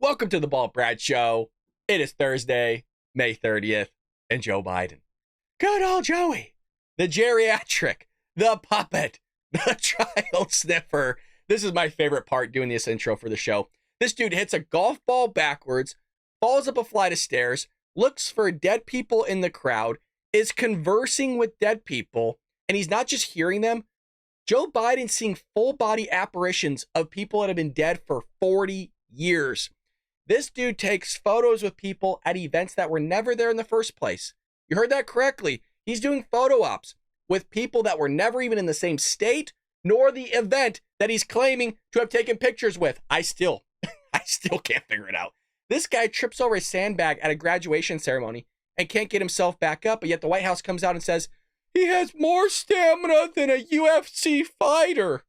Welcome to the Bald Brad Show. It is Thursday, May 30th, and Joe Biden. Good old Joey. The geriatric, the puppet, the child sniffer. This is my favorite part doing this intro for the show. This dude hits a golf ball backwards, falls up a flight of stairs, looks for dead people in the crowd, is conversing with dead people, and he's not just hearing them. Joe Biden's seeing full body apparitions of people that have been dead for 40 years. This dude takes photos with people at events that were never there in the first place. You heard that correctly. He's doing photo ops with people that were never even in the same state, nor the event that he's claiming to have taken pictures with. I still can't figure it out. This guy trips over a sandbag at a graduation ceremony and can't get himself back up, but yet the White House comes out and says, he has more stamina than a UFC fighter.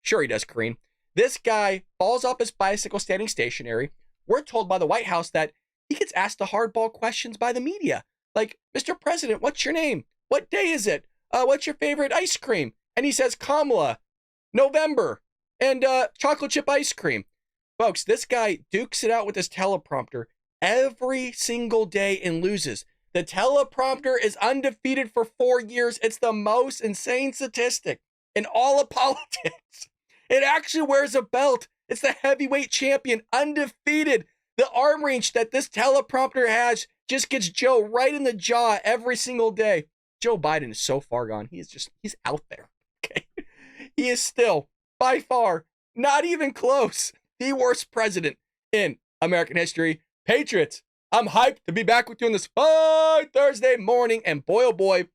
Sure he does, Kareem. This guy falls off his bicycle standing stationary. We're told by the White House that he gets asked the hardball questions by the media. Like, Mr. President, what's your name? What day is it? What's your favorite ice cream? And he says, Kamala, November, and chocolate chip ice cream. Folks, this guy dukes it out with his teleprompter every single day and loses. The teleprompter is undefeated for 4 years. It's the most insane statistic in all of politics. It actually wears a belt. It's the heavyweight champion, undefeated. The arm reach that this teleprompter has just gets Joe right in the jaw every single day. Joe Biden is so far gone. He's out there. Okay. He is still, by far, not even close, the worst president in American history. Patriots, I'm hyped to be back with you on this fine Thursday morning. And boy, oh boy,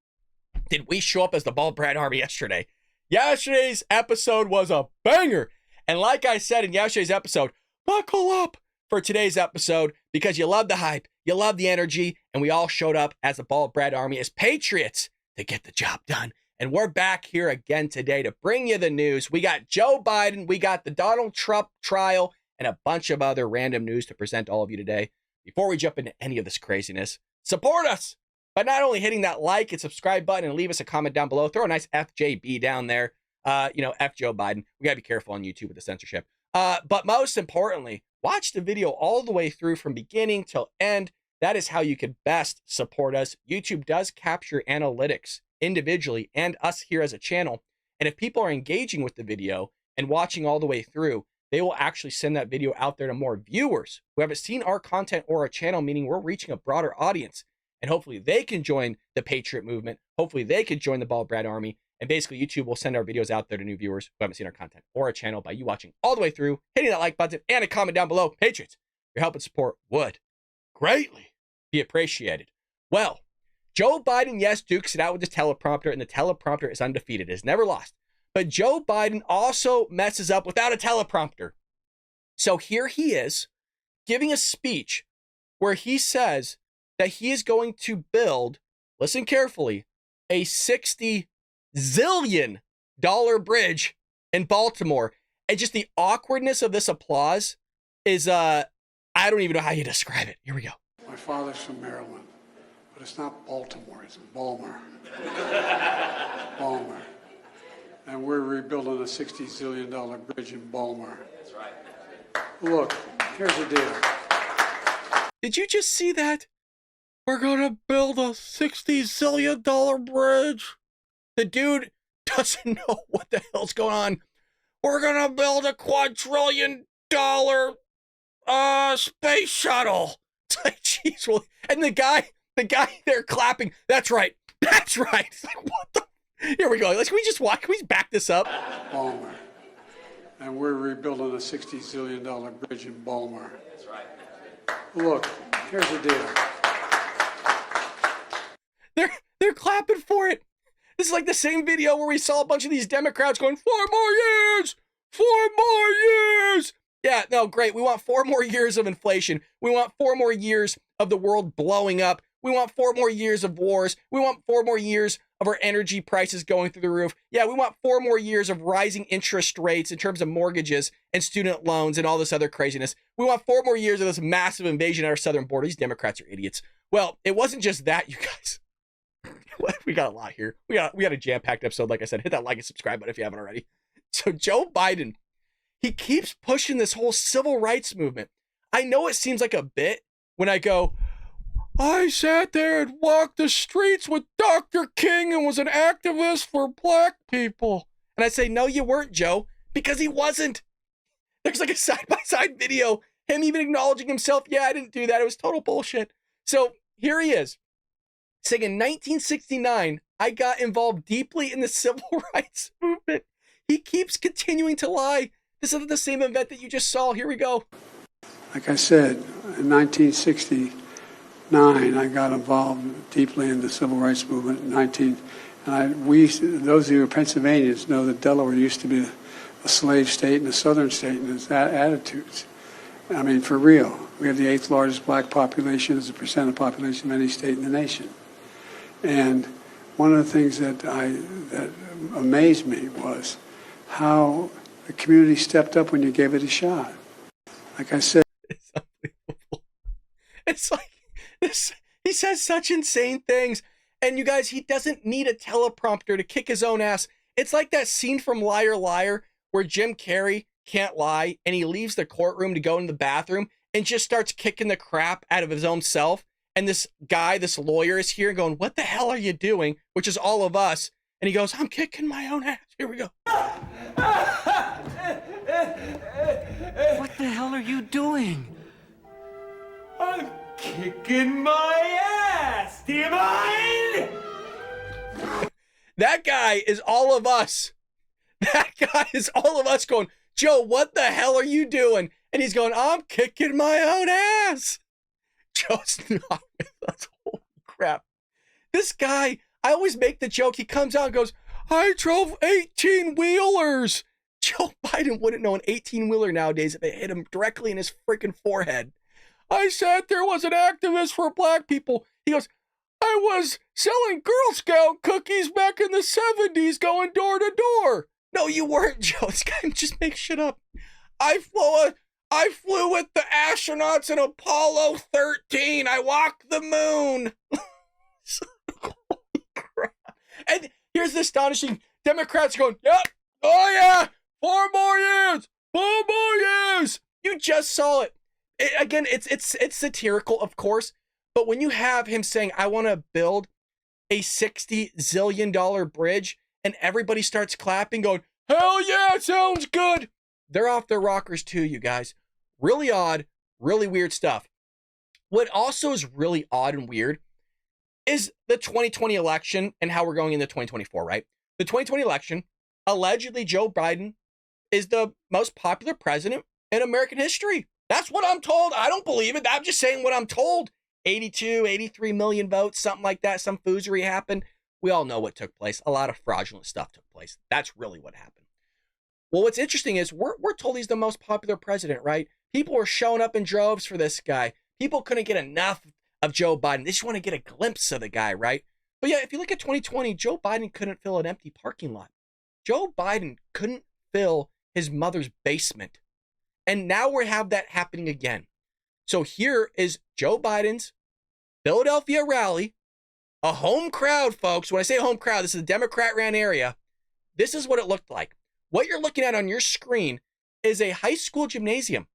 did we show up as the Bald Brad Army yesterday. Yesterday's episode was a banger. And like I said in yesterday's episode, buckle up for today's episode because you love the hype, you love the energy, and we all showed up as the Bald Brad Army, as patriots, to get the job done. And we're back here again today to bring you the news. We got Joe Biden, we got the Donald Trump trial, and a bunch of other random news to present all of you today. Before we jump into any of this craziness, support us by not only hitting that like and subscribe button and leave us a comment down below. Throw a nice FJB down there. F Joe Biden. We gotta be careful on YouTube with the censorship. But most importantly, watch the video all the way through from beginning till end. That is how you can best support us. YouTube does capture analytics individually and us here as a channel. And if people are engaging with the video and watching all the way through, they will actually send that video out there to more viewers who haven't seen our content or our channel, meaning we're reaching a broader audience. And hopefully they can join the Patriot movement. Hopefully they could join the Bald Brad Army. And basically, YouTube will send our videos out there to new viewers who haven't seen our content or our channel by you watching all the way through, hitting that like button, and a comment down below. Patriots, your help and support would greatly be appreciated. Well, Joe Biden, yes, dukes it out with the teleprompter, and the teleprompter is undefeated. It has never lost. But Joe Biden also messes up without a teleprompter. So here he is giving a speech where he says that he is going to build, listen carefully, a $60 zillion bridge in Baltimore. And just the awkwardness of this applause is, I don't even know how you describe it. Here we go. My father's from Maryland, but it's not Baltimore, it's Balmer. Balmer. And we're rebuilding a $60 zillion bridge in Balmer. That's right. Look, here's the deal. Did you just see that? We're gonna build a $60 zillion bridge. The dude doesn't know what the hell's going on. We're gonna build a $250 billion space shuttle. It's like, geez, well, and the guy there clapping. That's right. That's right. It's like, what the? Here we go. Let's, can we just walk? Can we back this up? Balmer. And we're rebuilding a $60 zillion bridge in Balmer. That's right. Look, here's the deal. They're clapping for it. This is like the same video where we saw a bunch of these Democrats going, 4 more years, 4 more years. Yeah, no, great. We want 4 more years of inflation. We want 4 more years of the world blowing up. We want 4 more years of wars. We want 4 more years of our energy prices going through the roof. Yeah, we want 4 more years of rising interest rates in terms of mortgages and student loans and all this other craziness. We want 4 more years of this massive invasion at our southern border. These Democrats are idiots. Well, it wasn't just that, you guys. We got a lot here. We got a jam-packed episode. Like I said, hit that like and subscribe button if you haven't already. So Joe Biden, he keeps pushing this whole civil rights movement. I know it seems like a bit when I go, I sat there and walked the streets with Dr. King and was an activist for black people. And I say, no, you weren't, Joe, because he wasn't. There's like a side-by-side video, him even acknowledging himself. Yeah, I didn't do that. It was total bullshit. So here he is, saying in 1969, I got involved deeply in the civil rights movement. He keeps continuing to lie. This isn't the same event that you just saw. Here we go. Like I said, in 1969, I got involved deeply in the civil rights movement. Those of you who are Pennsylvanians know that Delaware used to be a slave state and a southern state in its attitudes. I mean, for real. We have the 8th largest black population as a percent of population of any state in the nation. And one of the things that amazed me was how the community stepped up when you gave it a shot. Like I said, it's unbelievable. It's like this. He says such insane things. And you guys, he doesn't need a teleprompter to kick his own ass. It's like that scene from Liar Liar where Jim Carrey can't lie and he leaves the courtroom to go in the bathroom and just starts kicking the crap out of his own self. And this guy, this lawyer, is here going, what the hell are you doing? Which is all of us. And he goes, I'm kicking my own ass. Here we go. What the hell are you doing? I'm kicking my ass. Do you mind? That guy is all of us. That guy is all of us going, Joe, what the hell are you doing? And he's going, I'm kicking my own ass. Joe's not with us. Holy crap. This guy, I always make the joke. He comes out and goes, I drove 18-wheelers. Joe Biden wouldn't know an 18-wheeler nowadays if it hit him directly in his freaking forehead. I sat there, was an activist for black people. He goes, I was selling Girl Scout cookies back in the 70s going door to door. No, you weren't, Joe. This guy just makes shit up. I flew with the astronauts in Apollo 13. I walked the moon. Holy crap. And here's the astonishing Democrats going, yep, oh yeah, 4 more years, 4 more years. You just saw it. Again, it's satirical, of course, but when you have him saying, I want to build a $60 zillion bridge, and everybody starts clapping, going, hell yeah, sounds good. They're off their rockers too, you guys. Really odd, really weird stuff. What also is really odd and weird is the 2020 election and how we're going into 2024, right? The 2020 election, allegedly Joe Biden is the most popular president in American history. That's what I'm told. I don't believe it. I'm just saying what I'm told. 82, 83 million votes, something like that. Some foozery happened. We all know what took place. A lot of fraudulent stuff took place. That's really what happened. Well, what's interesting is we're told he's the most popular president, right? People were showing up in droves for this guy. People couldn't get enough of Joe Biden. They just want to get a glimpse of the guy, right? But yeah, if you look at 2020, Joe Biden couldn't fill an empty parking lot. Joe Biden couldn't fill his mother's basement. And now we have that happening again. So here is Joe Biden's Philadelphia rally, a home crowd, folks. When I say home crowd, this is a Democrat-ran area. This is what it looked like. What you're looking at on your screen is a high school gymnasium.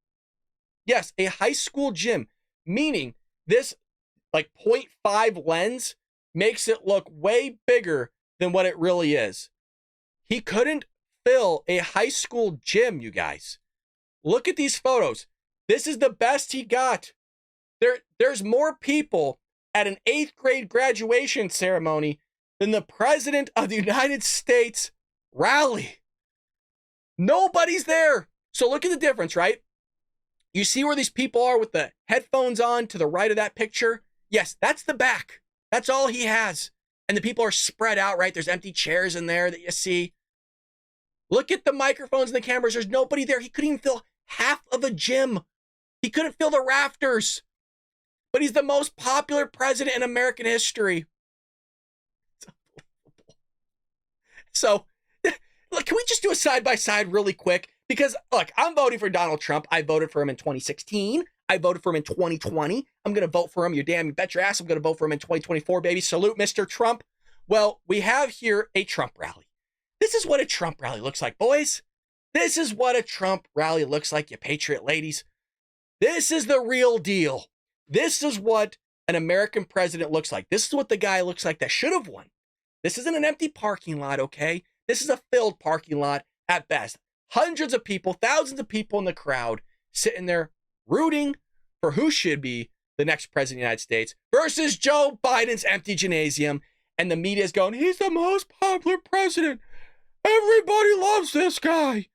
Yes, a high school gym, meaning this like 0.5 lens makes it look way bigger than what it really is. He couldn't fill a high school gym, you guys. Look at these photos. This is the best he got. There's more people at an 8th grade graduation ceremony than the President of the United States rally. Nobody's there. So look at the difference, right? You see where these people are with the headphones on to the right of that picture? Yes, that's the back. That's all he has. And the people are spread out, right? There's empty chairs in there that you see. Look at the microphones and the cameras. There's nobody there. He couldn't even fill half of a gym. He couldn't fill the rafters. But he's the most popular president in American history. So, look, can we just do a side-by-side really quick? Because, look, I'm voting for Donald Trump. I voted for him in 2016. I voted for him in 2020. I'm going to vote for him. You bet your ass I'm going to vote for him in 2024, baby. Salute, Mr. Trump. Well, we have here a Trump rally. This is what a Trump rally looks like, boys. This is what a Trump rally looks like, you patriot ladies. This is the real deal. This is what an American president looks like. This is what the guy looks like that should have won. This isn't an empty parking lot, okay? This is a filled parking lot at best. Hundreds of people, thousands of people in the crowd sitting there rooting for who should be the next president of the United States versus Joe Biden's empty gymnasium. And the media is going, he's the most popular president. Everybody loves this guy.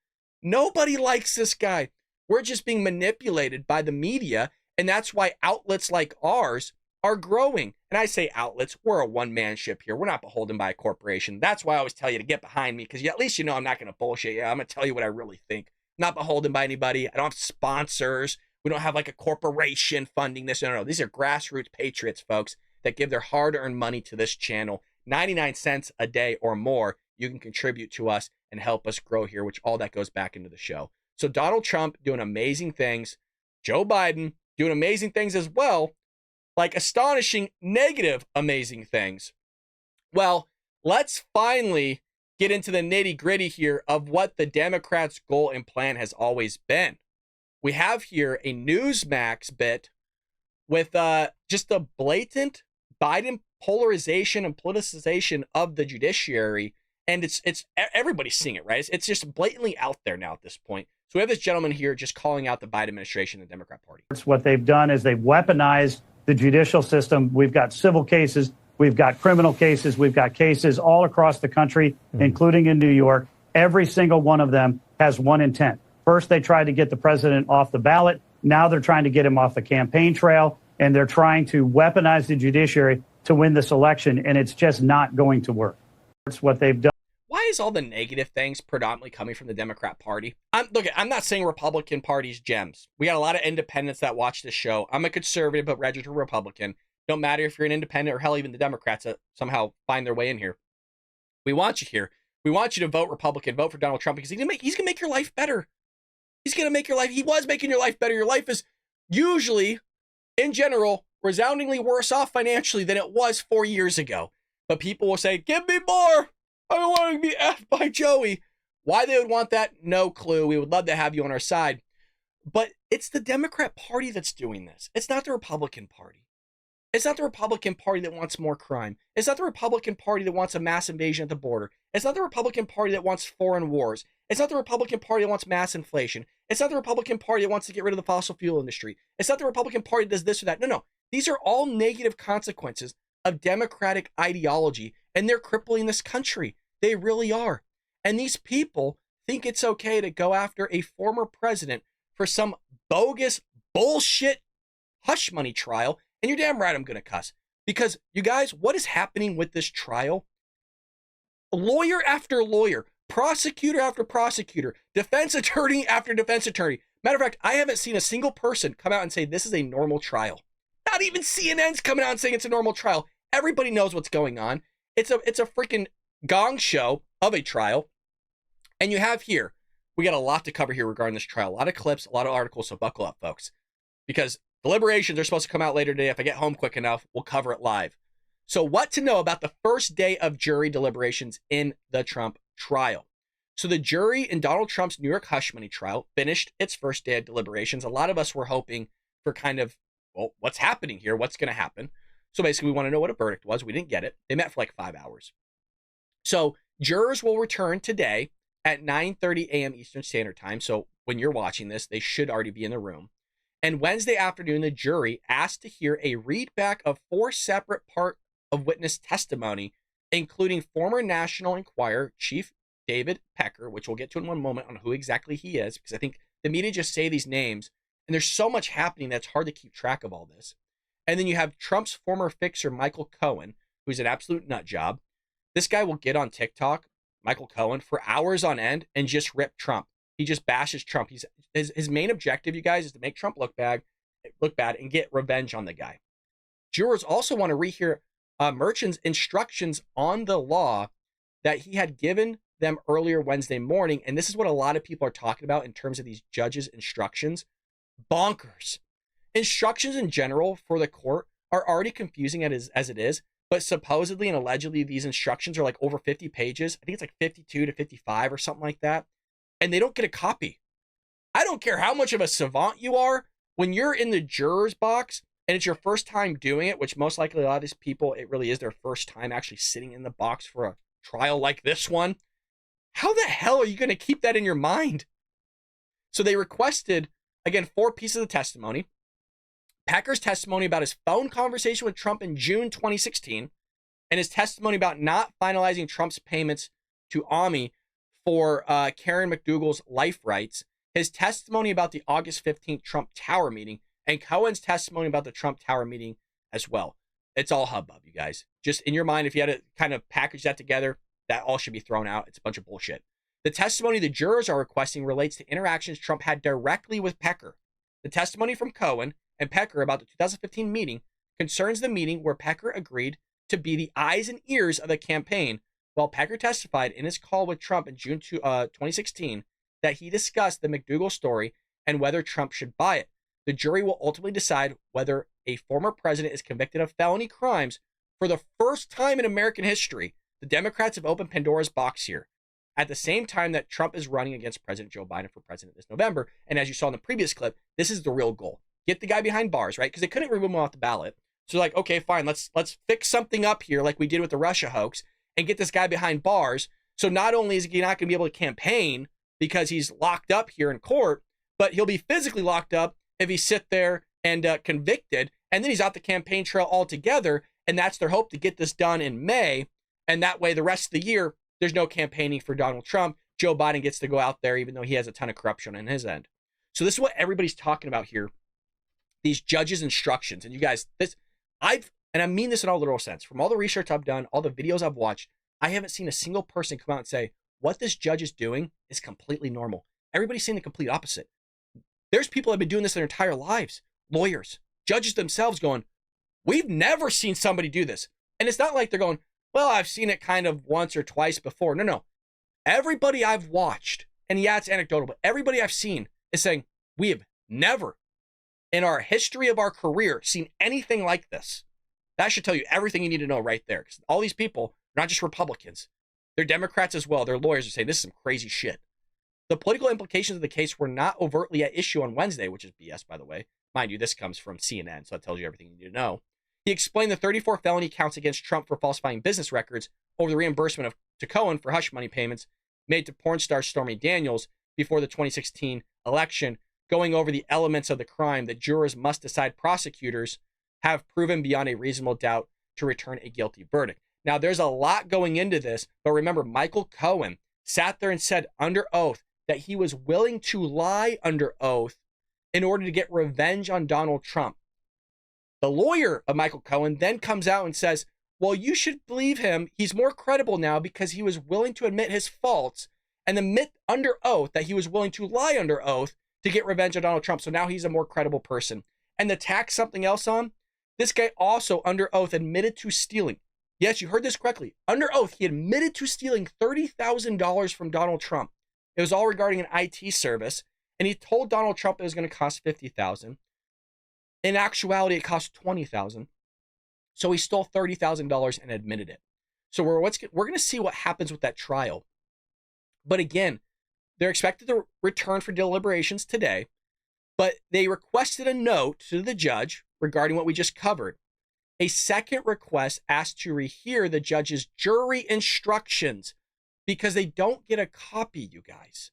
Nobody likes this guy. We're just being manipulated by the media. And that's why outlets like ours are growing. And I say outlets, we're a one-man ship here. We're not beholden by a corporation. That's why I always tell you to get behind me, because at least you know I'm not going to bullshit you. I'm going to tell you what I really think. I'm not beholden by anybody. I don't have sponsors. We don't have like a corporation funding this. No. These are grassroots patriots, folks, that give their hard-earned money to this channel. 99 cents a day or more, you can contribute to us and help us grow here, which all that goes back into the show. So Donald Trump doing amazing things. Joe Biden doing amazing things as well, like astonishing, negative, amazing things. Well, let's finally get into the nitty gritty here of what the Democrats' goal and plan has always been. We have here a Newsmax bit with just a blatant Biden polarization and politicization of the judiciary. And it's everybody's seeing it, right? It's just blatantly out there now at this point. So we have this gentleman here just calling out the Biden administration and the Democrat Party. What they've done is they've weaponized the judicial system. We've got civil cases. We've got criminal cases. We've got cases all across the country, including in New York. Every single one of them has one intent. First, they tried to get the president off the ballot. Now they're trying to get him off the campaign trail. And they're trying to weaponize the judiciary to win this election. And it's just not going to work. It's what they've done. Why is all the negative things predominantly coming from the Democrat Party? I'm not saying Republican Party's gems. We got a lot of independents that watch this show. I'm a conservative but registered Republican. Don't matter if you're an independent or hell, even the Democrats that somehow find their way in here. We want you here. We want you to vote Republican, vote for Donald Trump, because he's gonna make your life better. He's gonna make your life. He was making your life better. Your life is usually, in general, resoundingly worse off financially than it was 4 years ago. But people will say, "Give me more. I don't want to be asked by Joey." Why they would want that, no clue. We would love to have you on our side. But it's the Democrat Party that's doing this. It's not the Republican Party. It's not the Republican Party that wants more crime. It's not the Republican Party that wants a mass invasion at the border. It's not the Republican Party that wants foreign wars. It's not the Republican Party that wants mass inflation. It's not the Republican Party that wants to get rid of the fossil fuel industry. It's not the Republican Party that does this or that. No. These are all negative consequences of Democratic ideology, and they're crippling this country. They really are. And these people think it's okay to go after a former president for some bogus bullshit hush money trial. And you're damn right I'm going to cuss. Because, you guys, what is happening with this trial? Lawyer after lawyer, prosecutor after prosecutor, defense attorney after defense attorney. Matter of fact, I haven't seen a single person come out and say this is a normal trial. Not even CNN's coming out and saying it's a normal trial. Everybody knows what's going on. It's a freaking gong show of a trial. And you have here, we got a lot to cover here regarding this trial. A lot of clips, a lot of articles, so buckle up, folks. Because deliberations are supposed to come out later today. If I get home quick enough, we'll cover it live. So what to know about the first day of jury deliberations in the Trump trial. So the jury in Donald Trump's New York hush money trial finished its first day of deliberations. A lot of us were hoping for kind of, well, what's happening here? What's going to happen? So basically, we want to know what a verdict was. We didn't get it. They met for like 5 hours. So jurors will return today at 9:30 a.m. Eastern Standard Time. So when you're watching this, they should already be in the room. And Wednesday afternoon, the jury asked to hear a readback of 4 separate part of witness testimony, including former National Enquirer Chief David Pecker, which we'll get to in one moment on who exactly he is, because I think the media just say these names, and there's so much happening that's hard to keep track of all this. And then you have Trump's former fixer, Michael Cohen, who's an absolute nut job. This guy will get on TikTok, Michael Cohen, for hours on end and just rip Trump. He just bashes Trump. His main objective, you guys, is to make Trump look bad and get revenge on the guy. Jurors also want to rehear Merchan's instructions on the law that he had given them earlier Wednesday morning. And this is what a lot of people are talking about in terms of these judges' instructions. Bonkers. Instructions in general for the court are already confusing as it is, but supposedly and allegedly these instructions are like over 50 pages. I think it's like 52 to 55 or something like that. And they don't get a copy. I don't care how much of a savant you are. when you're in the juror's box and it's your first time doing it, which most likely a lot of these people, it really is their first time actually sitting in the box for a trial like this one, how the hell are you going to keep that in your mind? So they requested, again, 4 pieces of testimony. Pecker's testimony about his phone conversation with Trump in June 2016, and his testimony about not finalizing Trump's payments to Ami for Karen McDougal's life rights, his testimony about the August 15th Trump Tower meeting, and Cohen's testimony about the Trump Tower meeting as well. It's all hubbub, you guys. Just in your mind, if you had to kind of package that together, that all should be thrown out. It's a bunch of bullshit. The testimony the jurors are requesting relates to interactions Trump had directly with Pecker. The testimony from Cohen and Pecker about the 2015 meeting concerns the meeting where Pecker agreed to be the eyes and ears of the campaign, while Pecker testified in his call with Trump in June 2016 that he discussed the McDougal story and whether Trump should buy it. The jury will ultimately decide whether a former president is convicted of felony crimes. For the first time in American history, the Democrats have opened Pandora's box here. At the same time that Trump is running against President Joe Biden for president this November. And as you saw in the previous clip, this is the real goal. Get the guy behind bars, right? Because they couldn't remove him off the ballot. So like, okay, fine, let's fix something up here like we did with the Russia hoax and get this guy behind bars. So not only is he not going to be able to campaign because he's locked up here in court, but he'll be physically locked up if he sit there and convicted, and then he's out the campaign trail altogether. And that's their hope, to get this done in May. And that way, the rest of the year, there's no campaigning for Donald Trump. Joe Biden gets to go out there, even though he has a ton of corruption on his end. So this is what everybody's talking about here. These judges' instructions. And you guys, and I mean this in all literal sense, from all the research I've done, all the videos I've watched, I haven't seen a single person come out and say, what this judge is doing is completely normal. Everybody's saying the complete opposite. There's people that have been doing this their entire lives. Lawyers, judges themselves going, we've never seen somebody do this. And it's not like they're going, well, I've seen it kind of once or twice before. No. Everybody I've watched, and yeah, it's anecdotal, but everybody I've seen is saying, we have never in our history of our career seen anything like this. That should tell you everything you need to know right there. Because all these people are not just Republicans. They're Democrats as well. Their lawyers are saying this is some crazy shit. The political implications of the case were not overtly at issue on Wednesday, which is BS, by the way. Mind you, this comes from CNN, so that tells you everything you need to know. He explained the 34 felony counts against Trump for falsifying business records over the reimbursement to Cohen for hush money payments made to porn star Stormy Daniels before the 2016 election, going over the elements of the crime that jurors must decide prosecutors have proven beyond a reasonable doubt to return a guilty verdict. Now, there's a lot going into this, but remember, Michael Cohen sat there and said under oath that he was willing to lie under oath in order to get revenge on Donald Trump. The lawyer of Michael Cohen then comes out and says, well, you should believe him. He's more credible now because he was willing to admit his faults and admit under oath that he was willing to lie under oath to get revenge on Donald Trump. So now he's a more credible person. And to tack something else on, this guy also under oath admitted to stealing. Yes, you heard this correctly. Under oath, he admitted to stealing $30,000 from Donald Trump. It was all regarding an IT service. And he told Donald Trump it was going to cost $50,000. In actuality, it cost $20,000. So he stole $30,000 and admitted it. So we're going to see what happens with that trial. But again, they're expected to return for deliberations today. But they requested a note to the judge regarding what we just covered. A second request asked to rehear the judge's jury instructions because they don't get a copy, you guys.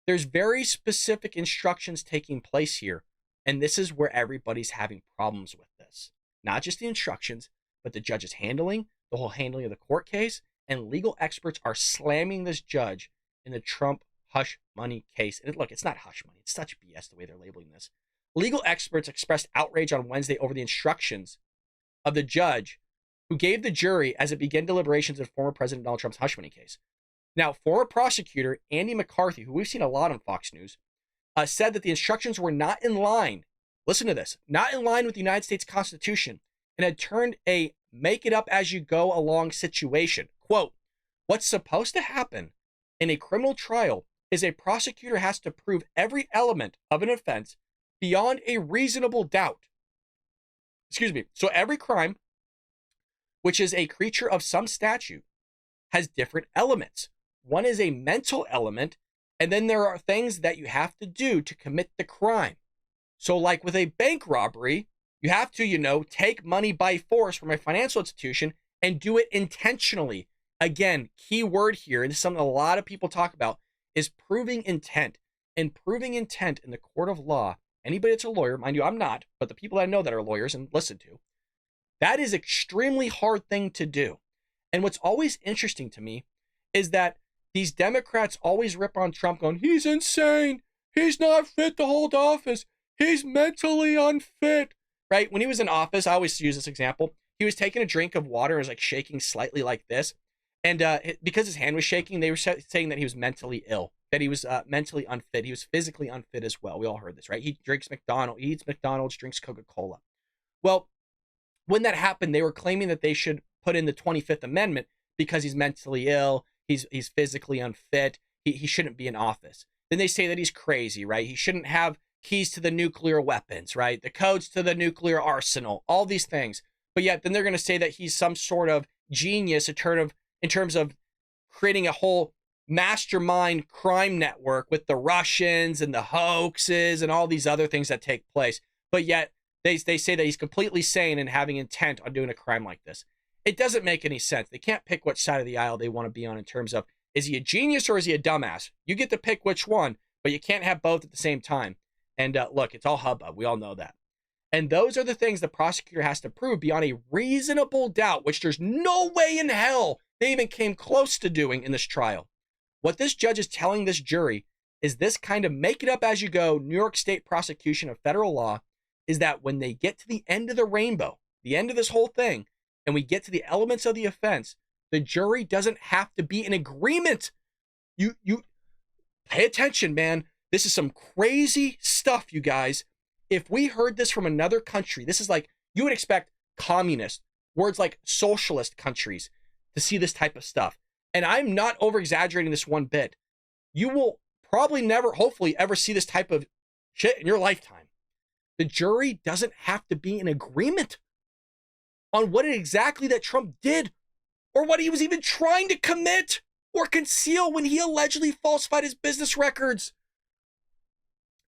There's very specific instructions taking place here. And this is where everybody's having problems with this. Not just the instructions, but the judge's handling, the whole handling of the court case, and legal experts are slamming this judge in the Trump hush money case. And look, it's not hush money. It's such BS the way they're labeling this. Legal experts expressed outrage on Wednesday over the instructions of the judge who gave the jury as it began deliberations in former President Donald Trump's hush money case. Now, former prosecutor Andy McCarthy, who we've seen a lot on Fox News, said that the instructions were not in line, listen to this, not in line with the United States Constitution, and had turned a make it up as you go along situation. Quote, what's supposed to happen in a criminal trial is a prosecutor has to prove every element of an offense beyond a reasonable doubt. Excuse me. So every crime, which is a creature of some statute, has different elements. One is a mental element, and then there are things that you have to do to commit the crime. So like with a bank robbery, you have to, take money by force from a financial institution and do it intentionally. Again, key word here, and this is something a lot of people talk about, is proving intent. And proving intent in the court of law, anybody that's a lawyer, mind you, I'm not, but the people that I know that are lawyers and listen to, that is extremely hard thing to do. And what's always interesting to me is that these Democrats always rip on Trump going, he's insane. He's not fit to hold office. He's mentally unfit, right? When he was in office, I always use this example. He was taking a drink of water and was like shaking slightly like this. And because his hand was shaking, they were saying that he was mentally ill, that he was mentally unfit. He was physically unfit as well. We all heard this, right? He eats McDonald's, drinks Coca-Cola. Well, when that happened, they were claiming that they should put in the 25th Amendment because he's mentally ill. He's physically unfit. He shouldn't be in office. Then they say that he's crazy, right? He shouldn't have keys to the nuclear weapons, right? The codes to the nuclear arsenal, all these things. But yet then they're going to say that he's some sort of genius in terms of creating a whole mastermind crime network with the Russians and the hoaxes and all these other things that take place. But yet they say that he's completely sane and having intent on doing a crime like this. It doesn't make any sense. They can't pick which side of the aisle they want to be on in terms of, is he a genius or is he a dumbass? You get to pick which one, but you can't have both at the same time. And look, it's all hubbub. We all know that. And those are the things the prosecutor has to prove beyond a reasonable doubt, which there's no way in hell they even came close to doing in this trial. What this judge is telling this jury is this kind of make it up as you go New York State prosecution of federal law is that when they get to the end of the rainbow, the end of this whole thing, and we get to the elements of the offense, the jury doesn't have to be in agreement. You pay attention, man. This is some crazy stuff, you guys. If we heard this from another country, this is like, you would expect communist, words like socialist countries to see this type of stuff. And I'm not over-exaggerating this one bit. You will probably never, hopefully, ever see this type of shit in your lifetime. The jury doesn't have to be in agreement on what exactly that Trump did or what he was even trying to commit or conceal when he allegedly falsified his business records.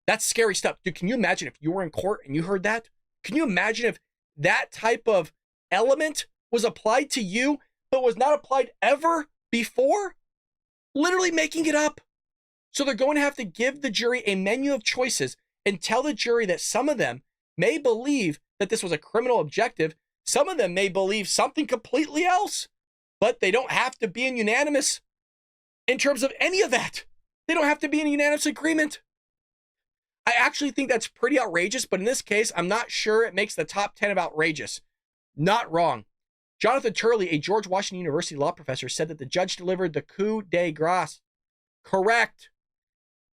That's scary stuff. Dude, can you imagine if you were in court and you heard that? Can you imagine if that type of element was applied to you, but was not applied ever before? Literally making it up. So they're going to have to give the jury a menu of choices and tell the jury that some of them may believe that this was a criminal objective. Some of them may believe something completely else, but they don't have to be in unanimous in terms of any of that. They don't have to be in unanimous agreement. I actually think that's pretty outrageous, but in this case, I'm not sure it makes the top 10 of outrageous. Not wrong. Jonathan Turley, a George Washington University law professor, said that the judge delivered the coup de grace. Correct.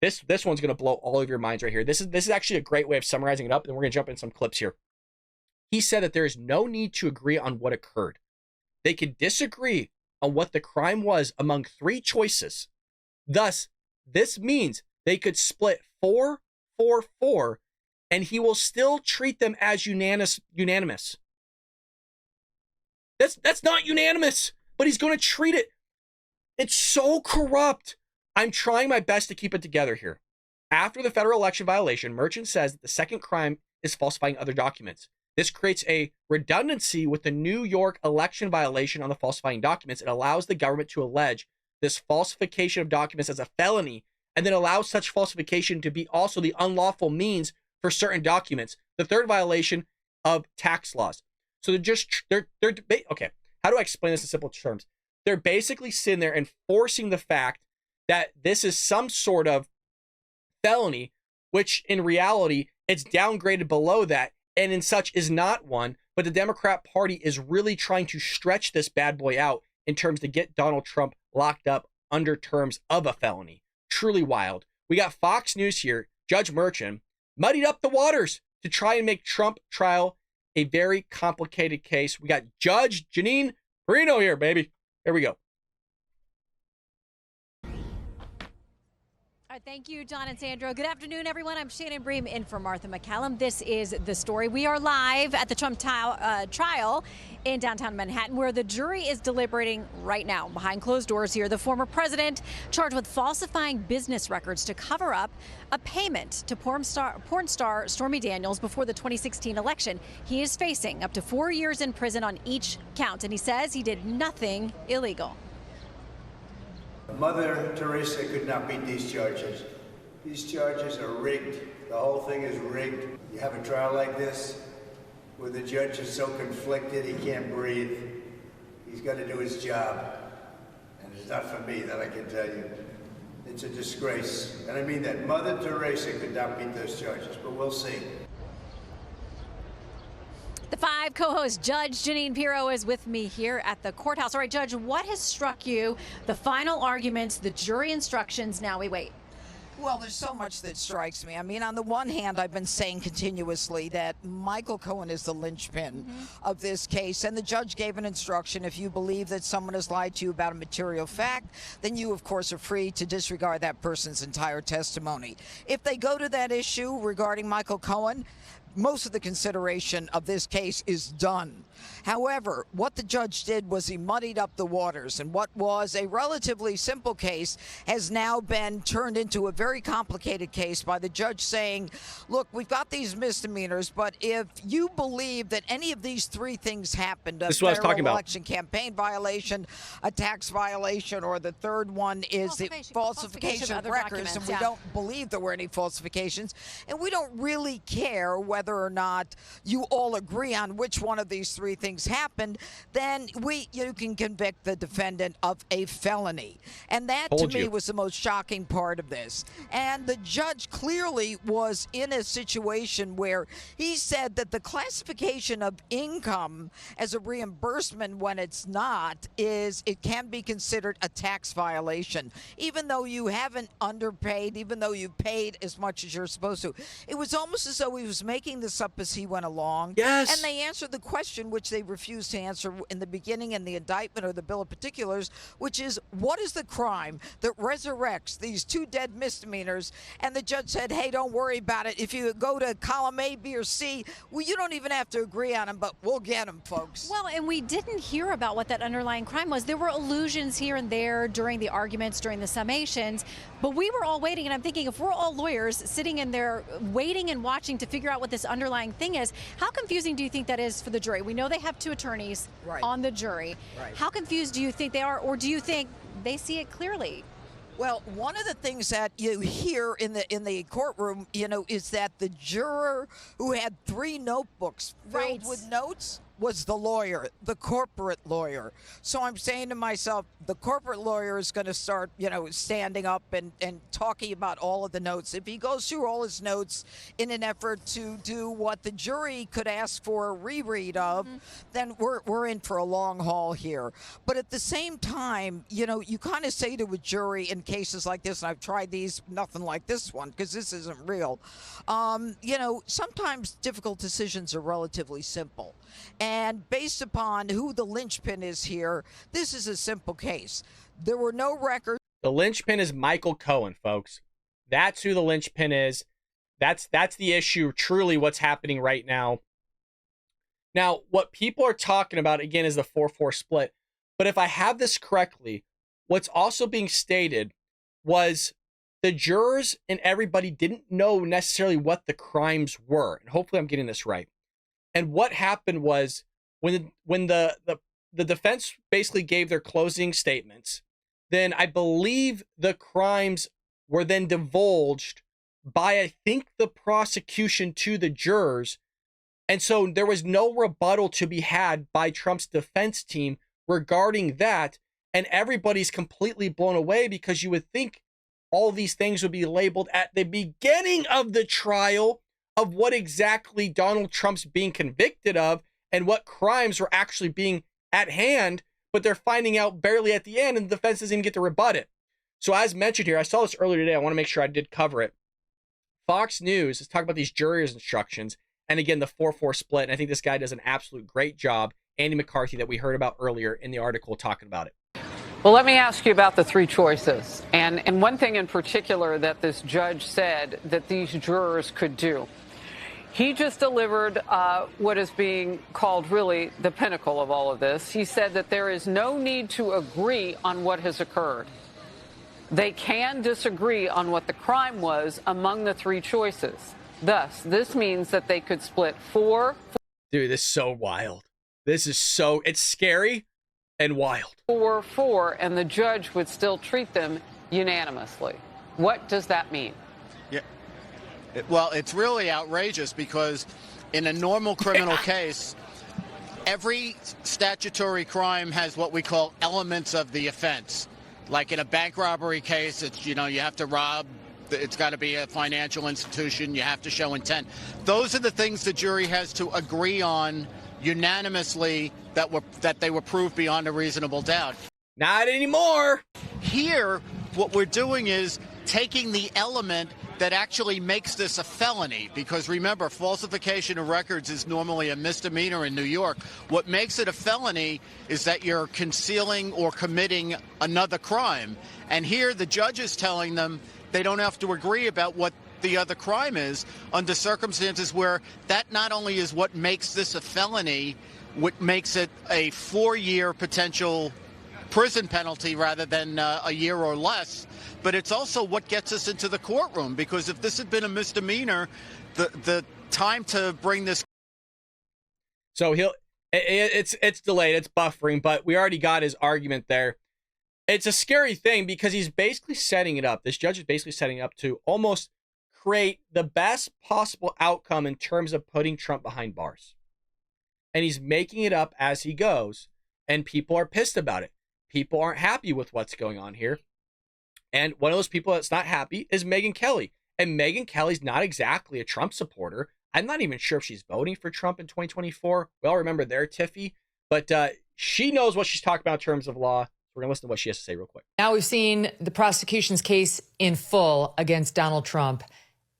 This one's going to blow all of your minds right here. This is actually a great way of summarizing it up, and we're going to jump in some clips here. He said that there is no need to agree on what occurred. They could disagree on what the crime was among three choices. Thus, this means they could split 4-4-4, and he will still treat them as unanimous. That's not unanimous, but he's going to treat it. It's so corrupt. I'm trying my best to keep it together here. After the federal election violation, Merchant says that the second crime is falsifying other documents. This creates a redundancy with the New York election violation on the falsifying documents. It allows the government to allege this falsification of documents as a felony and then allows such falsification to be also the unlawful means for certain documents. The third violation of tax laws. So they're okay. How do I explain this in simple terms? They're basically sitting there enforcing the fact that this is some sort of felony, which in reality, it's downgraded below that, and in such is not one. But the Democrat Party is really trying to stretch this bad boy out in terms to get Donald Trump locked up under terms of a felony. Truly wild. We got Fox News here. Judge Merchant muddied up the waters to try and make Trump trial a very complicated case. We got Judge Janine Perino here, baby. Here we go. Thank you, John and Sandro. Good afternoon, everyone. I'm Shannon Bream in for Martha McCallum. This is The Story. We are live at the Trump trial in downtown Manhattan, where the jury is deliberating right now. Behind closed doors here, the former president charged with falsifying business records to cover up a payment to porn star Stormy Daniels before the 2016 election. He is facing up to 4 years in prison on each count, and he says he did nothing illegal. Mother Teresa could not beat these charges. These charges are rigged. The whole thing is rigged. You have a trial like this where the judge is so conflicted he can't breathe. He's got to do his job. And it's not for me, that I can tell you. It's a disgrace. And I mean that. Mother Teresa could not beat those charges, but we'll see. The 5 co-host Judge Janine Pirro is with me here at the courthouse. All right, Judge, what has struck you? The final arguments, the jury instructions, now we wait. Well, there's so much that strikes me. I mean, on the one hand, I've been saying continuously that Michael Cohen is the linchpin of this case, and the judge gave an instruction: if you believe that someone has lied to you about a material fact, then you, of course, are free to disregard that person's entire testimony. If they go to that issue regarding Michael Cohen, most of the consideration of this case is done. However, what the judge did was he muddied up the waters, and what was a relatively simple case has now been turned into a very complicated case by the judge saying, look, we've got these misdemeanors, but if you believe that any of these 3 things happened, a federal election campaign violation, a tax violation, or the third one is the falsification of records, and we don't believe there were any falsifications, and we don't really care whether or not you all agree on which one of these 3 things happened, then you can convict the defendant of a felony. And that, to me, was the most shocking part of this. And the judge clearly was in a situation where he said that the classification of income as a reimbursement when it's not it can be considered a tax violation, even though you haven't underpaid, even though you paid as much as you're supposed to. It was almost as though he was making this up as he went along. Yes. And they answered the question which they refused to answer in the beginning in the indictment or the bill of particulars, which is, what is the crime that resurrects these 2 dead misdemeanors? And the judge said, hey, don't worry about it. If you go to column A, B, or C, well, you don't even have to agree on them, but we'll get them, folks. Well, and we didn't hear about what that underlying crime was. There were allusions here and there during the arguments, during the summations, but we were all waiting, and I'm thinking, if we're all lawyers sitting in there waiting and watching to figure out what this underlying thing is, how confusing do you think that is for the jury? We know they have 2 attorneys on the jury. How confused do you think they are, or do you think they see it clearly? Well, one of the things that you hear in the courtroom, is that the juror who had 3 notebooks filled with notes was the lawyer, the corporate lawyer. So I'm saying to myself, the corporate lawyer is going to start, standing up and talking about all of the notes. If he goes through all his notes in an effort to do what the jury could ask for a reread of, then we're in for a long haul here. But at the same time, you kind of say to a jury in cases like this, and I've tried these, nothing like this one, because this isn't real. Sometimes difficult decisions are relatively simple. And based upon who the linchpin is here, this is a simple case. There were no records. The linchpin is Michael Cohen, folks. That's who the linchpin is. That's the issue, truly what's happening right now. Now, what people are talking about, again, is the 4-4 split. But if I have this correctly, what's also being stated was the jurors and everybody didn't know necessarily what the crimes were. And hopefully I'm getting this right. And what happened was when the defense basically gave their closing statements, then I believe the crimes were then divulged by, I think, the prosecution to the jurors. And so there was no rebuttal to be had by Trump's defense team regarding that. And everybody's completely blown away, because you would think all these things would be labeled at the beginning of the trial of what exactly Donald Trump's being convicted of and what crimes were actually being at hand, but they're finding out barely at the end, and the defense doesn't even get to rebut it. So as mentioned here, I saw this earlier today. I want to make sure I did cover it. Fox News is talking about these jury's instructions, and again, the 4-4 split, and I think this guy does an absolute great job, Andy McCarthy, that we heard about earlier in the article talking about it. Well, let me ask you about the three choices. And one thing in particular that this judge said that these jurors could do. He just delivered what is being called really the pinnacle of all of this. He said that there is no need to agree on what has occurred. They can disagree on what the crime was among the three choices. Thus, this means that they could split four. Dude, this is so wild. This is so, it's scary and wild. 4-4, and the judge would still treat them unanimously. What does that mean? Yeah. Well, it's really outrageous because in a normal criminal case, every statutory crime has what we call elements of the offense. Like in a bank robbery case, it's, you have to rob. It's got to be a financial institution. You have to show intent. Those are the things the jury has to agree on unanimously that they were proved beyond a reasonable doubt. Not anymore. Here, what we're doing is taking the element that actually makes this a felony, because remember, falsification of records is normally a misdemeanor in New York. What makes it a felony is that you're concealing or committing another crime. And here the judge is telling them they don't have to agree about what the other crime is under circumstances where that not only is what makes this a felony, what makes it a 4-year potential prison penalty rather than a year or less, but it's also what gets us into the courtroom, because if this had been a misdemeanor, the time to bring this. So it's delayed, it's buffering, but we already got his argument there. It's a scary thing because he's basically setting it up. This judge is basically setting it up to almost create the best possible outcome in terms of putting Trump behind bars. And he's making it up as he goes, and people are pissed about it. People aren't happy with what's going on here. And one of those people that's not happy is Megyn Kelly. And Megyn Kelly's not exactly a Trump supporter. I'm not even sure if she's voting for Trump in 2024. We all remember their tiffy. But she knows what she's talking about in terms of law. We're going to listen to what she has to say real quick. Now we've seen the prosecution's case in full against Donald Trump,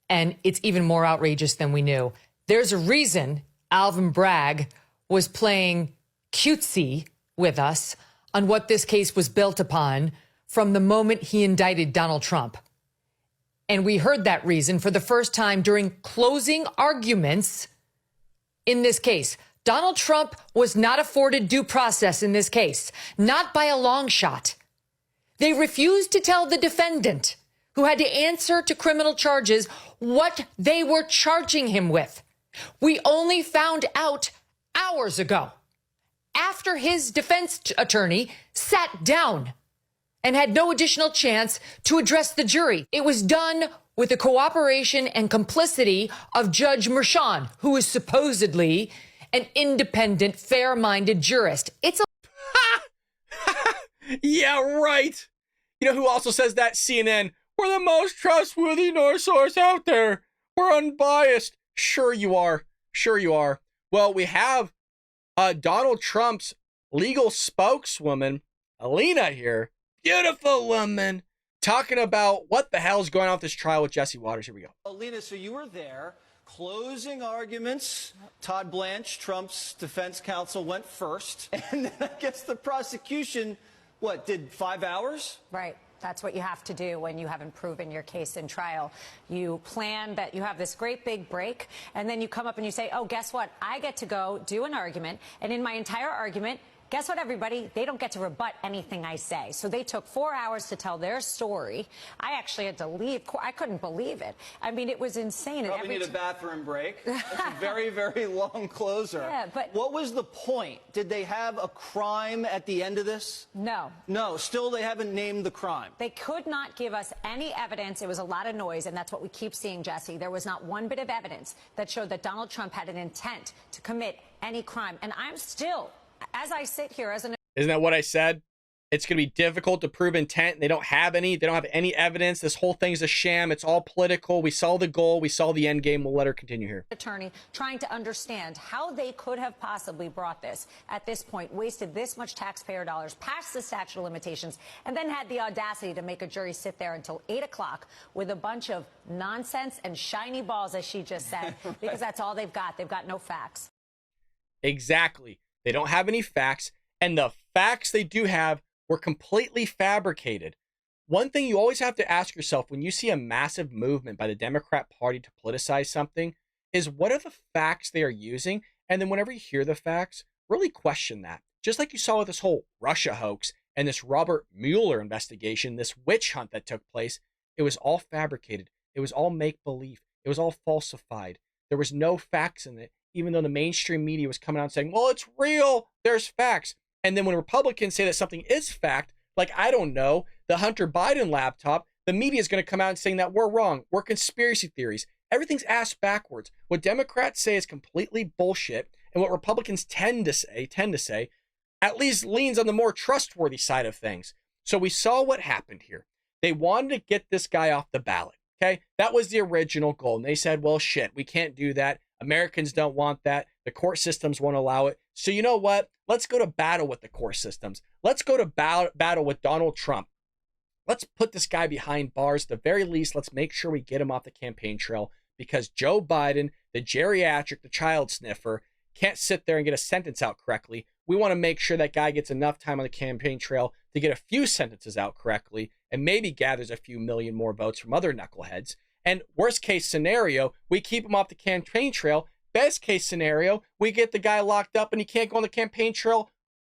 and it's even more outrageous than we knew. There's a reason Alvin Bragg was playing cutesy with us on what this case was built upon from the moment he indicted Donald Trump. And we heard that reason for the first time during closing arguments in this case. Donald Trump was not afforded due process in this case, not by a long shot. They refused to tell the defendant, who had to answer to criminal charges, what they were charging him with. We only found out hours ago, after his defense attorney sat down and had no additional chance to address the jury. It was done with the cooperation and complicity of Judge Merchan, who is supposedly an independent, fair-minded jurist. It's a... Yeah, right. You know who also says that? CNN. We're the most trustworthy news source out there. We're unbiased. Sure you are. Sure you are. Well, we have Donald Trump's legal spokeswoman, Alina here. Beautiful woman. Talking about what the hell is going on with this trial with Jesse Waters. Here we go. Alina, so you were there. Closing arguments, Todd Blanche, Trump's defense counsel, went first. And then I guess the prosecution, did 5 hours? Right. That's what you have to do when you haven't proven your case in trial. You plan that you have this great big break, and then you come up and you say, oh, guess what? I get to go do an argument. And in my entire argument, guess what, everybody? They don't get to rebut anything I say. So they took 4 hours to tell their story. I actually had to leave. I couldn't believe it. I mean, it was insane. Probably need a bathroom break. That's a very, very long closer. Yeah, but what was the point? Did they have a crime at the end of this? No. No, still they haven't named the crime. They could not give us any evidence. It was a lot of noise, and that's what we keep seeing, Jesse. There was not one bit of evidence that showed that Donald Trump had an intent to commit any crime. And I'm still... as I sit here as an... Isn't that what I said? It's going to be difficult to prove intent. They don't have any. They don't have any evidence. This whole thing's a sham. It's all political. We saw the goal. We saw the end game. We'll let her continue here. Attorney trying to understand how they could have possibly brought this at this point, wasted this much taxpayer dollars, past the statute of limitations, and then had the audacity to make a jury sit there until 8 o'clock with a bunch of nonsense and shiny balls, as she just said, because that's all they've got. They've got no facts. Exactly. They don't have any facts, and the facts they do have were completely fabricated. One thing you always have to ask yourself when you see a massive movement by the Democrat Party to politicize something is, what are the facts they are using? And then whenever you hear the facts, really question that. Just like you saw with this whole Russia hoax and this Robert Mueller investigation, this witch hunt that took place, it was all fabricated. It was all make-believe. It was all falsified. There was no facts in it, even though the mainstream media was coming out and saying, well, it's real, there's facts. And then when Republicans say that something is fact, like, I don't know, the Hunter Biden laptop, the media is going to come out and saying that we're wrong. We're conspiracy theories. Everything's ass backwards. What Democrats say is completely bullshit. And what Republicans tend to say, at least leans on the more trustworthy side of things. So we saw what happened here. They wanted to get this guy off the ballot. Okay. That was the original goal. And they said, well, shit, we can't do that. Americans don't want that. The court systems won't allow it. So you know what? Let's go to battle with the court systems. Let's go to battle with Donald Trump. Let's put this guy behind bars. At the very least, let's make sure we get him off the campaign trail, because Joe Biden, the geriatric, the child sniffer, can't sit there and get a sentence out correctly. We want to make sure that guy gets enough time on the campaign trail to get a few sentences out correctly and maybe gathers a few million more votes from other knuckleheads. And worst case scenario, we keep him off the campaign trail. Best case scenario, we get the guy locked up and he can't go on the campaign trail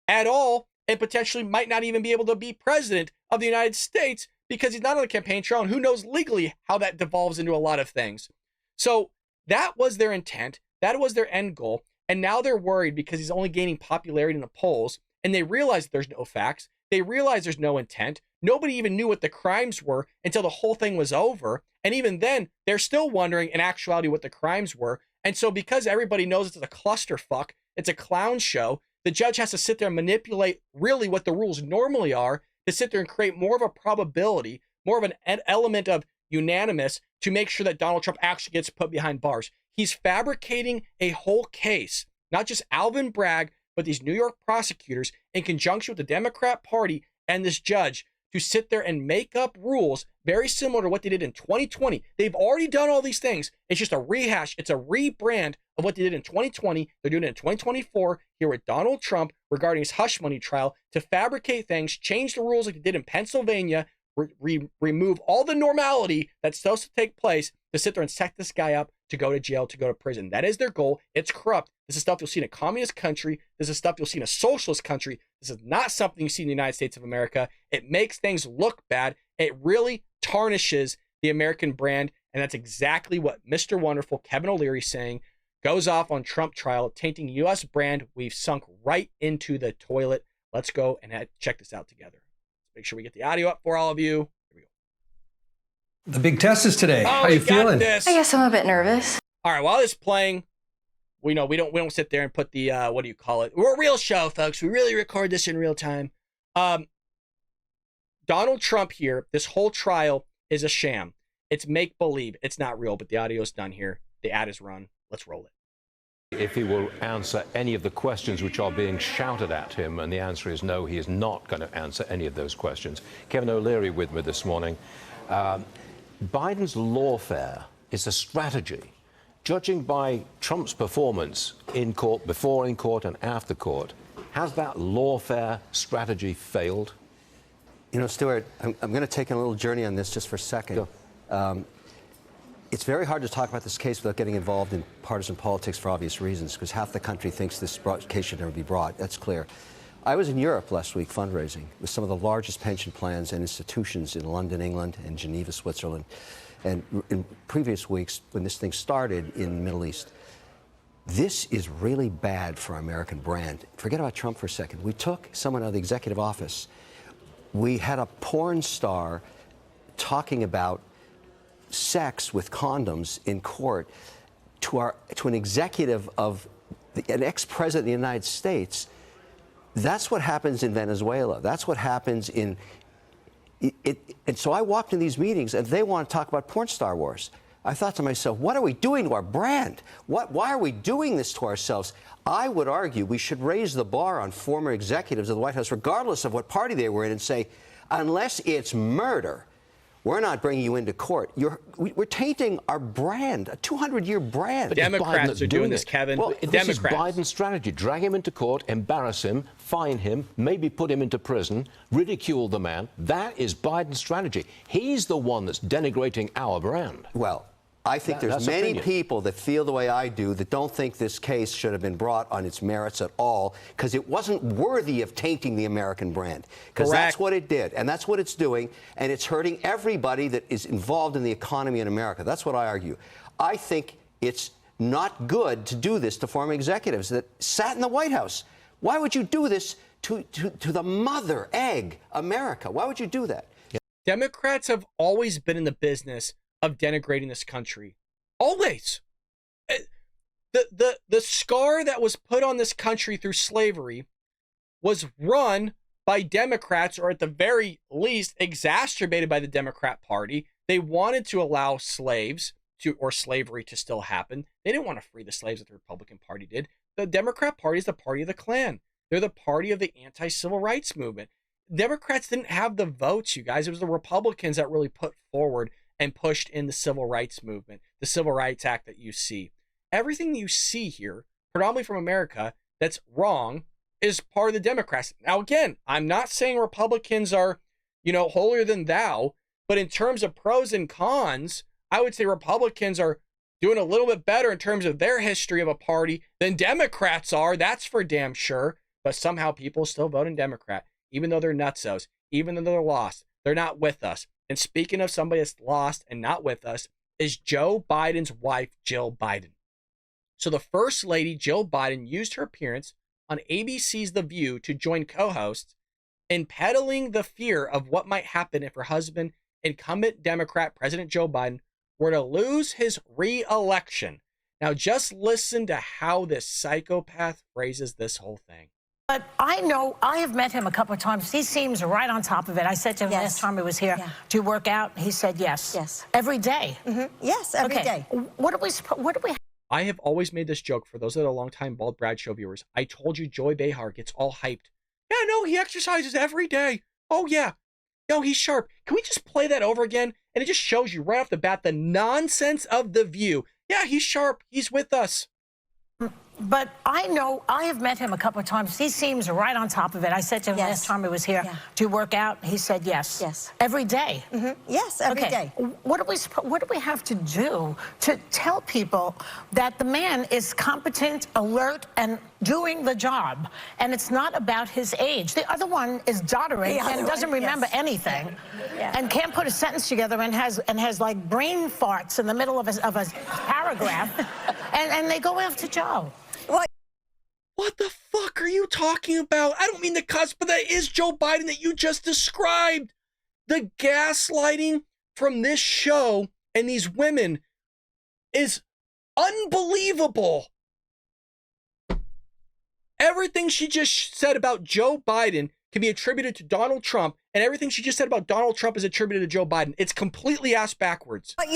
at all, and potentially might not even be able to be president of the United States because he's not on the campaign trail, and who knows legally how that devolves into a lot of things. So that was their intent. That was their end goal. And now they're worried because he's only gaining popularity in the polls, and they realize there's no facts. They realize there's no intent. Nobody even knew what the crimes were until the whole thing was over. And even then, they're still wondering in actuality what the crimes were. And so because everybody knows it's a clusterfuck, it's a clown show, the judge has to sit there and manipulate really what the rules normally are to sit there and create more of a probability, more of an element of unanimous to make sure that Donald Trump actually gets put behind bars. He's fabricating a whole case, not just Alvin Bragg, but these New York prosecutors in conjunction with the Democrat Party and this judge to sit there and make up rules very similar to what they did in 2020. They've already done all these things. It's just a rehash. It's a rebrand of what they did in 2020. They're doing it in 2024 here with Donald Trump regarding his hush money trial to fabricate things, change the rules like they did in Pennsylvania, remove all the normality that's supposed to take place to sit there and set this guy up to go to jail, to go to prison. That is their goal. It's corrupt. This is stuff you'll see in a communist country. This is stuff you'll see in a socialist country. This is not something you see in the United States of America. It makes things look bad. It really tarnishes the American brand. And that's exactly what Mr. Wonderful Kevin O'Leary is saying. Goes off on Trump trial, tainting U.S. brand. We've sunk right into the toilet. Let's go and check this out together. Let's make sure we get the audio up for all of you. Here we go. The big test is today. How you feeling? This. I guess I'm a bit nervous. All right, while this is playing, we don't sit there and put the what do you call it? We're a real show, folks. We really record this in real time. Donald Trump here, this whole trial is a sham. It's make believe. It's not real, but the audio's done here. The ad is run. Let's roll it. If he will answer any of the questions which are being shouted at him, and the answer is no, he is not going to answer any of those questions. Kevin O'Leary with me this morning. Biden's lawfare is a strategy. Judging by Trump's performance in court, before in court and after court, has that lawfare strategy failed? You know, Stuart, I'm going to take a little journey on this just for a second. It's very hard to talk about this case without getting involved in partisan politics for obvious reasons, because half the country thinks this case should never be brought. That's clear. I was in Europe last week fundraising with some of the largest pension plans and institutions in London, England, and Geneva, Switzerland. And in previous weeks, when this thing started in the Middle East, this is really bad for our American brand. Forget about Trump for a second. We took someone out of the executive office. We had a porn star talking about sex with condoms in court to an executive of an ex-president of the United States. That's what happens in Venezuela. That's what happens in and so I walked in these meetings, and they want to talk about porn star wars. I thought to myself, what are we doing to our brand? Why are we doing this to ourselves? I would argue we should raise the bar on former executives of the White House, regardless of what party they were in, and say, unless it's murder, we're not bringing you into court. We're tainting our brand, a 200-year brand. But Democrats are doing this, Kevin. Well, this is Democrats. Biden's strategy. Drag him into court, embarrass him, fine him, maybe put him into prison, ridicule the man. That is Biden's strategy. He's the one that's denigrating our brand. Well, I think there's many people that feel the way I do that don't think this case should have been brought on its merits at all because it wasn't worthy of tainting the American brand. Because that's what it did, and that's what it's doing, and it's hurting everybody that is involved in the economy in America. That's what I argue. I think it's not good to do this to former executives that sat in the White House. Why would you do this to the mother egg, America? Why would you do that? Democrats have always been in the business of denigrating this country. Always. The scar that was put on this country through slavery was run by Democrats, or at the very least exacerbated by the Democrat Party. They wanted to allow slaves or slavery to still happen. They didn't want to free the slaves that the Republican Party did. The Democrat Party is the party of the Klan. They're the party of the anti-civil rights movement. Democrats didn't have the votes, you guys. It was the Republicans that really put forward and pushed in the civil rights movement, the Civil Rights Act that you see. Everything you see here, predominantly from America, that's wrong is part of the Democrats. Now, again, I'm not saying Republicans are, holier than thou, but in terms of pros and cons, I would say Republicans are doing a little bit better in terms of their history of a party than Democrats are. That's for damn sure. But somehow people still vote in Democrat, even though they're nutsos, even though they're lost. They're not with us. And speaking of somebody that's lost and not with us, is Joe Biden's wife, Jill Biden. So the First Lady, Jill Biden, used her appearance on ABC's The View to join co-hosts in peddling the fear of what might happen if her husband, incumbent Democrat President Joe Biden, were to lose his re-election. Now just listen to how this psychopath phrases this whole thing. But I know, I have met him a couple of times. He seems right on top of it. I said to him last time he was here, do you work out? He said yes. Yes. Every day? Yes, every day. What do we I have always made this joke for those that are longtime Bald Brad Show viewers. I told you Joy Behar gets all hyped. Yeah, no, he exercises every day. Oh, yeah. No, he's sharp. Can we just play that over again? And it just shows you right off the bat the nonsense of The View. Yeah, he's sharp. He's with us. But I know, I have met him a couple of times. He seems right on top of it. I said to him last time he was here, do you work out? He said yes. Yes. Every day? Yes, every day. What do we have to do to tell people that the man is competent, alert, and doing the job? And it's not about his age. The other one is doddering and doesn't remember anything and can't put a sentence together and has like brain farts in the middle of a paragraph. and they go after Joe. What the fuck are you talking about? I don't mean the cuss, but that is Joe Biden that you just described. The gaslighting from this show and these women is unbelievable. Everything she just said about Joe Biden can be attributed to Donald Trump, and everything she just said about Donald Trump is attributed to Joe Biden. It's completely ass backwards. But,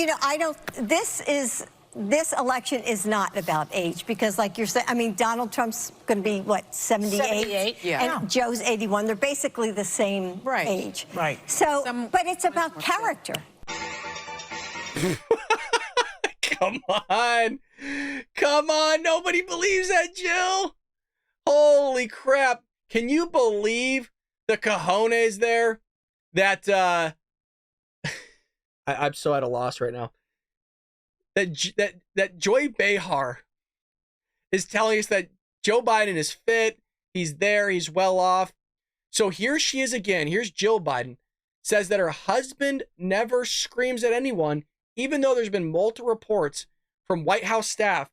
this election is not about age because, like you're saying, I mean, Donald Trump's going to be, what, 78? And Joe's 81. They're basically the same age. Right. So, but it's about character. Come on. Come on. Nobody believes that, Jill. Holy crap. Can you believe the cojones there? That, I'm so at a loss right now. That Joy Behar is telling us that Joe Biden is fit, he's there, he's well off. So here she is again. Here's Jill Biden, says that her husband never screams at anyone, even though there's been multiple reports from White House staff,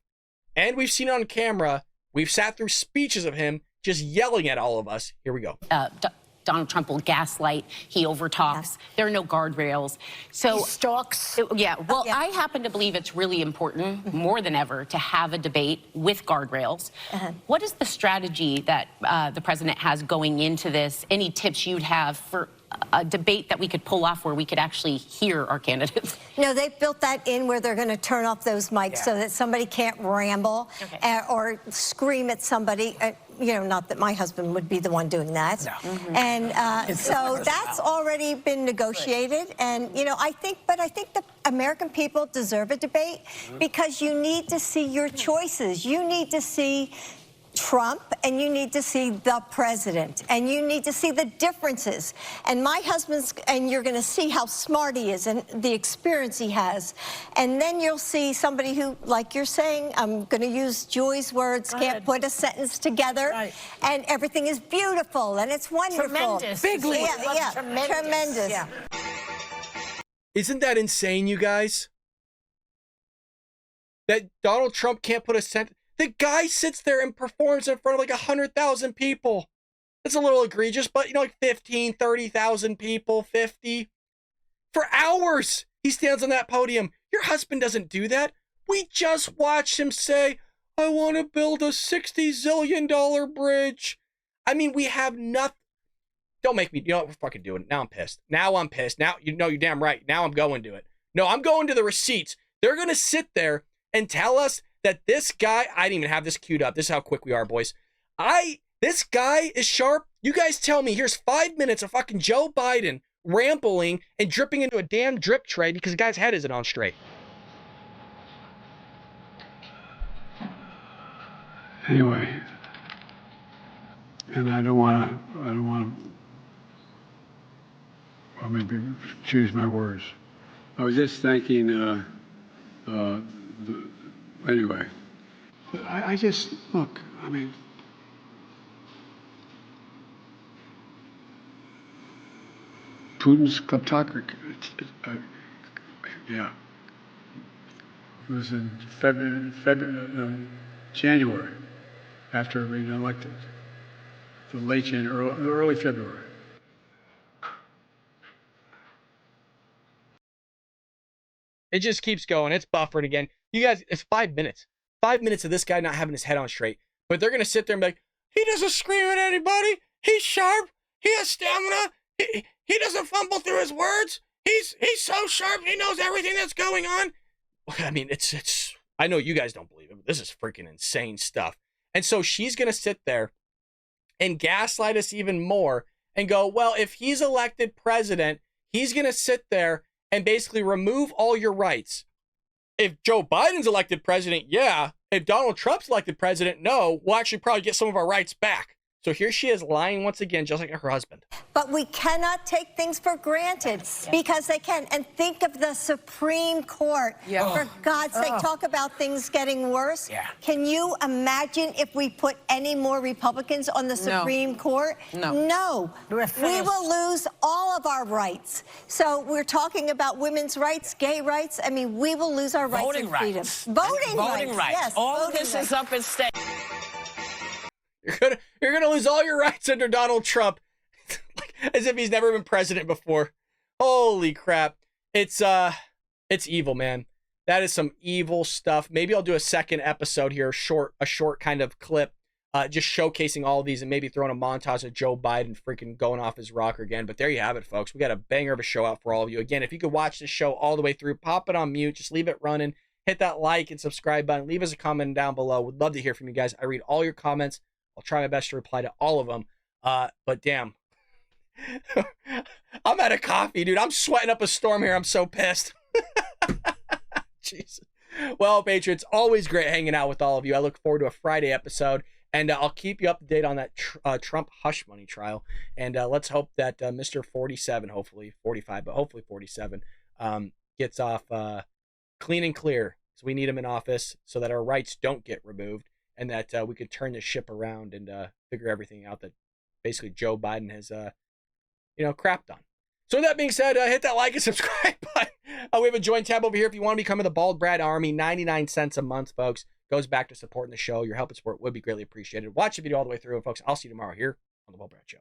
and we've seen it on camera. We've sat through speeches of him just yelling at all of us. Here we go. Donald Trump will gaslight. He overtalks. There are no guardrails. So he stalks. I happen to believe it's really important, more than ever, to have a debate with guardrails. What is the strategy that the president has going into this? Any tips you'd have for a debate that we could pull off where we could actually hear our candidates? No, they've built that in where they're going to turn off those mics so that somebody can't ramble or scream at somebody. You know, not that my husband would be the one doing that. No. And so that's already been negotiated. And, you know, I think the American people deserve a debate because you need to see your choices. You need to see Trump, and you need to see the president, and you need to see the differences. And my husband's, and you're going to see how smart he is and the experience he has. And then you'll see somebody who, like you're saying, I'm going to use Joy's words, can't put a sentence together, and everything is beautiful, and it's wonderful. Tremendous. Big league. Yeah, tremendous. Yeah. Isn't that insane, you guys? That Donald Trump can't put a sentence. The guy sits there and performs in front of like 100,000 people. That's a little egregious, but you know, like 15, 30,000 people, 50. For hours, he stands on that podium. Your husband doesn't do that. We just watched him say, I want to build a $60 zillion bridge. I mean, we have nothing. Don't make me, you know what, we're fucking doing it. Now I'm pissed. Now, you know, you're damn right. Now I'm going to it. No, I'm going to the receipts. They're going to sit there and tell us that this guy, I didn't even have this queued up. This is how quick we are, boys. This guy is sharp. You guys tell me, here's 5 minutes of fucking Joe Biden rambling and dripping into a damn drip tray because the guy's head isn't on straight. Anyway, and I don't want to, well, maybe choose my words. I was just thanking, anyway, I just, look, I mean, Putin's kleptocracy, yeah. It was in January, after being elected. So late January, early February. It just keeps going. It's buffered again. You guys, it's 5 minutes. 5 minutes of this guy not having his head on straight. But they're going to sit there and be like, he doesn't scream at anybody. He's sharp. He has stamina. He doesn't fumble through his words. He's so sharp. He knows everything that's going on. I mean, it's. I know you guys don't believe it, but this is freaking insane stuff. And so she's going to sit there and gaslight us even more and go, well, if he's elected president, he's going to sit there and basically remove all your rights. If Joe Biden's elected president, yeah. If Donald Trump's elected president, no. We'll actually probably get some of our rights back. So here she is lying once again, just like her husband. But we cannot take things for granted because they can. And think of the Supreme Court. For God's sake, talk about things getting worse. Can you imagine if we put any more Republicans on the Supreme Court? No. We will lose all of our rights. So we're talking about women's rights, gay rights. I mean, we will lose our rights and freedom. Voting rights. Yes, all of this is up at stake. You're gonna lose all your rights under Donald Trump, as if he's never been president before. Holy crap! It's evil, man. That is some evil stuff. Maybe I'll do a second episode here, a short kind of clip, just showcasing all of these and maybe throwing a montage of Joe Biden freaking going off his rocker again. But there you have it, folks. We got a banger of a show out for all of you. Again, if you could watch this show all the way through, pop it on mute, just leave it running, hit that like and subscribe button, leave us a comment down below. Would love to hear from you guys. I read all your comments. I'll try my best to reply to all of them. But damn, I'm out of coffee, dude. I'm sweating up a storm here. I'm so pissed. Jesus. Well, Patriots, always great hanging out with all of you. I look forward to a Friday episode, and I'll keep you up to date on that Trump hush money trial. And let's hope that Mr. 47, hopefully 45, but hopefully 47, gets off clean and clear. So we need him in office so that our rights don't get removed. And that we could turn the ship around and figure everything out that basically Joe Biden has, crapped on. So with that being said, hit that like and subscribe button. We have a join tab over here if you want to become in the Bald Brad Army. 99 cents a month, folks. Goes back to supporting the show. Your help and support would be greatly appreciated. Watch the video all the way through. And folks, I'll see you tomorrow here on the Bald Brad Show.